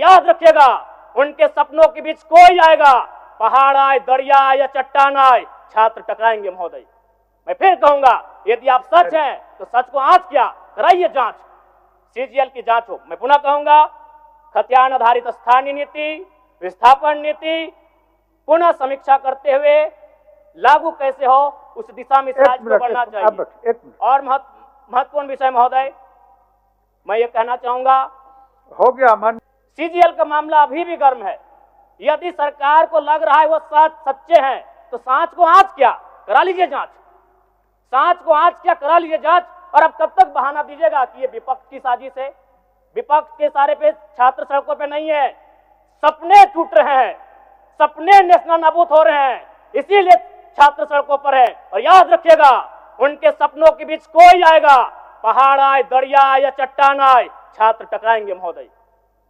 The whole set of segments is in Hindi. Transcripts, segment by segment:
याद रखिएगा, उनके सपनों के बीच कोई आएगा, पहाड़ आए, दरिया आए या चट्टान आए, छात्र टकराएंगे महोदय। मैं फिर कहूंगा, यदि आप सच हैं तो सच को आंच किया कराइए जांच, सीजीएल की जांच हो। मैं पुनः कहूंगा, खतियान आधारित स्थानीय नीति, विस्थापन नीति पुनः समीक्षा करते हुए लागू कैसे हो, उस दिशा में राज्य को बढ़ना चाहिए। और महत्वपूर्ण विषय महोदय, मैं ये कहना चाहूंगा, हो गया मन। सीजीएल का मामला अभी भी गर्म है। यदि सरकार को लग रहा है वो सच्चे हैं, तो सांच को आंच क्या करा लीजिए जांच, सांच को आंच क्या करा लीजिए जांच। और अब कब तक बहाना दीजिएगा कि ये विपक्ष की साजिश है? विपक्ष के सारे पे छात्र सड़कों पे नहीं है, सपने टूट रहे हैं, सपने नेशनल नाबूद हो रहे हैं, इसीलिए छात्र सड़कों पर है। और याद रखिएगा, उनके सपनों के बीच कोई आएगा, पहाड़ आए, दरिया आए या चट्टान आए, छात्र टकराएंगे महोदय।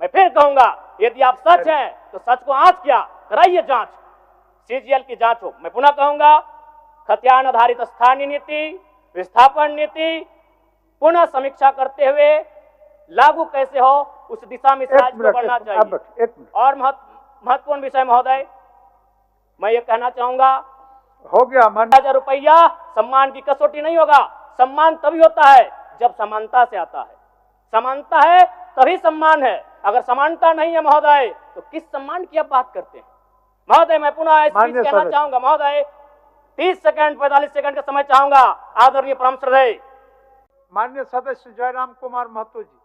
मैं फिर कहूंगा, यदि आप सच हैं तो सच को आंच किया कराइए जांच, सीजीएल की जांच हो। मैं पुनः कहूंगा, खतियान आधारित स्थानीय नीति, विस्थापन नीति पुनः समीक्षा करते हुए लागू कैसे हो, उस दिशा में राज्य को बढ़ना चाहिए। और महत्वपूर्ण विषय महोदय, मैं ये कहना चाहूंगा, हो गया मन। 1000 रुपया सम्मान की कसौटी नहीं होगा। सम्मान तभी होता है जब समानता से आता है, समानता है तभी सम्मान है। अगर समानता नहीं है महोदय, तो किस सम्मान की आप बात करते हैं महोदय? मैं पुनः कहना चाहूंगा महोदय, 30 सेकंड 45 सेकंड का समय चाहूंगा। आदरणीय परम श्रद्धेय माननीय सदस्य जयराम कुमार महतो जी।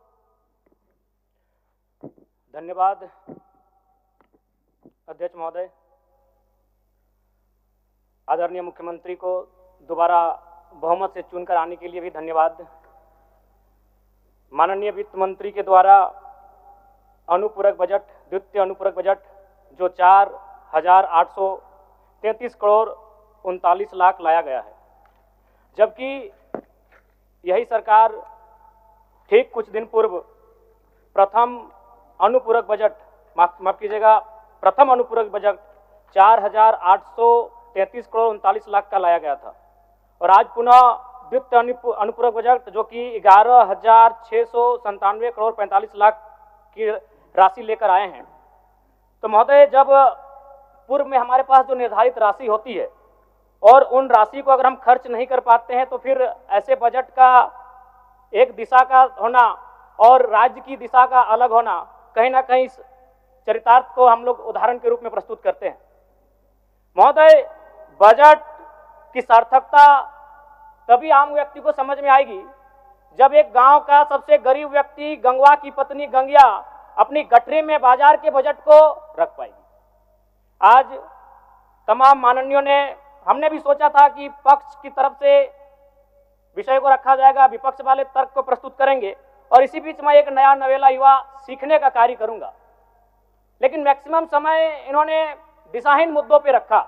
धन्यवाद अध्यक्ष महोदय। आदरणीय मुख्यमंत्री को दोबारा बहुमत से चुनकर आने के लिए भी धन्यवाद। माननीय वित्त मंत्री के द्वारा अनुपूरक बजट, द्वितीय अनुपूरक बजट जो 4,833 करोड़ 39 लाख लाया गया है, जबकि यही सरकार ठीक कुछ दिन पूर्व प्रथम अनुपूरक बजट, माफ कीजिएगा, प्रथम अनुपूरक बजट 4,833 करोड़ 39 लाख का लाया गया था। और आज पुनः द्वितीय अनुपूरक बजट जो कि 11,697 करोड़ 45 लाख की राशि लेकर आए हैं। तो महोदय, जब पूर्व में हमारे पास जो निर्धारित राशि होती है और उन राशि को अगर हम खर्च नहीं कर पाते हैं, तो फिर ऐसे बजट का एक दिशा का होना और राज्य की दिशा का अलग होना, कहीं ना कहीं चरितार्थ को हम लोग उदाहरण के रूप में प्रस्तुत करते हैं। महोदय, बजट की सार्थकता तभी आम व्यक्ति को समझ में आएगी जब एक गांव का सबसे गरीब व्यक्ति, गंगवा की पत्नी गंगिया, अपनी गठरी में बाजार के बजट को रख पाएगी। आज तमाम माननीयों ने, हमने भी सोचा था कि पक्ष की तरफ से विषय को रखा जाएगा, विपक्ष वाले तर्क को प्रस्तुत करेंगे और इसी बीच मैं एक नया नवेला युवा सीखने का कार्य करूंगा। लेकिन मैक्सिमम समय इन्होंने दिशाहीन मुद्दों पे रखा।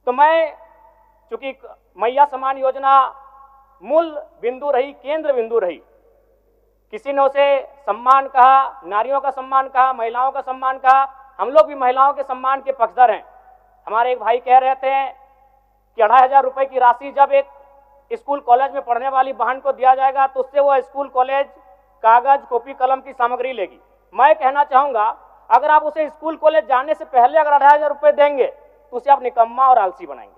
तो मैं, चूंकि मैया समान योजना मूल बिंदु रही, केंद्र बिंदु रही, किसी ने उसे सम्मान कहा, नारियों का सम्मान कहा, महिलाओं का सम्मान कहा, हम लोग भी महिलाओं के सम्मान के पक्षधर हैं। हमारे एक भाई कह रहे थे कि 2,500 रुपए की राशि जब एक स्कूल कॉलेज में पढ़ने वाली बहन को दिया जाएगा तो उससे वो स्कूल कॉलेज कागज, कॉपी, कलम की सामग्री लेगी। मैं कहना चाहूंगा, अगर आप उसे स्कूल कॉलेज जाने से पहले अगर 2,500 रुपए देंगे तो उसे आप निकम्मा और आलसी बनाएंगे।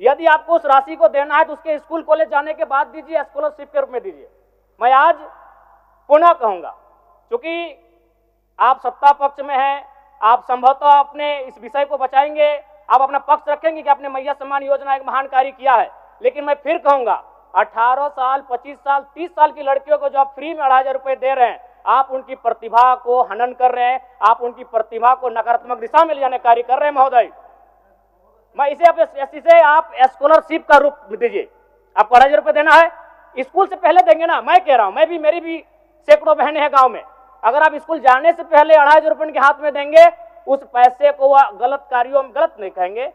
यदि आपको उस राशि को देना है तो उसके स्कूल कॉलेज जाने के बाद दीजिए, स्कॉलरशिप के रूप में दीजिए। मैं आज पुनः कहूंगा, क्योंकि आप सत्ता पक्ष में हैं, आप संभवतः अपने इस विषय को बचाएंगे, आप अपना पक्ष रखेंगे कि आपने मैया सम्मान योजना एक महान कार्य किया है। लेकिन मैं फिर कहूंगा, 18 साल, 25 साल, 30 साल की लड़कियों को जो आप फ्री में 2,500 रुपए दे रहे हैं, आप उनकी प्रतिभा को हनन कर रहे हैं, आप उनकी प्रतिभा को नकारात्मक दिशा में ले जाने कार्य कर रहे हैं महोदय। मैं इसे आप स्कॉलरशिप का रूप दीजिए। आपको 2,500 रुपए देना है, स्कूल से पहले देंगे ना। मैं कह रहा हूं, मेरी भी सैकड़ों बहनें हैं गांव में, अगर आप स्कूल जाने से पहले 2,500 रुपए उनके हाथ में देंगे, उस पैसे को वह गलत कार्यों में, गलत नहीं कहेंगे,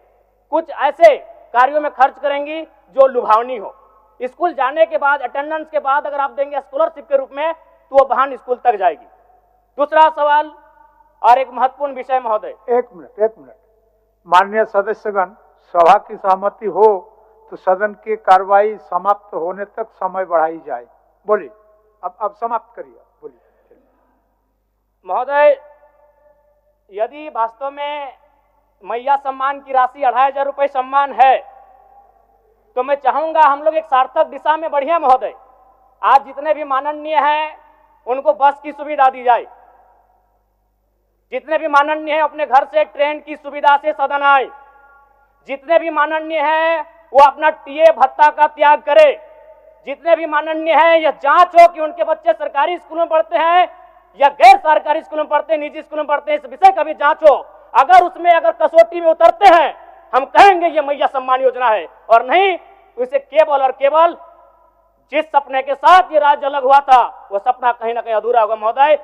कुछ ऐसे कार्यों में खर्च करेंगी जो लुभावनी हो। स्कूल जाने के बाद, अटेंडेंस के बाद अगर आप देंगे स्कॉलरशिप के रूप में, तो वो बहन स्कूल तक जाएगी। दूसरा सवाल और एक महत्वपूर्ण विषय महोदय। एक मिनट माननीय सदस्यगण, सभा की सहमति हो तो सदन की कार्रवाई समाप्त होने तक समय बढ़ाई जाए। बोलिए, अब समाप्त करिए, बोलिए। महोदय, यदि वास्तव में मैया सम्मान की राशि 2500 रुपये सम्मान है, तो मैं चाहूंगा हम लोग एक सार्थक दिशा में बढ़िया महोदय। आज जितने भी माननीय हैं उनको बस की सुविधा दी जाए, जितने भी माननीय हैं अपने घर से ट्रेन की सुविधा से सदन आए, जितने भी माननीय हैं वो अपना टीए भत्ता का त्याग करे, जितने भी माननीय हैं यह जांच हो कि उनके बच्चे सरकारी स्कूल में पढ़ते हैं या गैर सरकारी स्कूल में पढ़ते हैं, निजी स्कूल में पढ़ते हैं, इस विषय का भी जांच हो। अगर उसमें अगर कसौटी में उतरते हैं, हम कहेंगे ये मैया सम्मान योजना है, और नहीं तो इसे केवल और केवल जिस सपने के साथ ये राज्य अलग हुआ था वो सपना कहीं ना कहीं अधूरा होगा महोदय।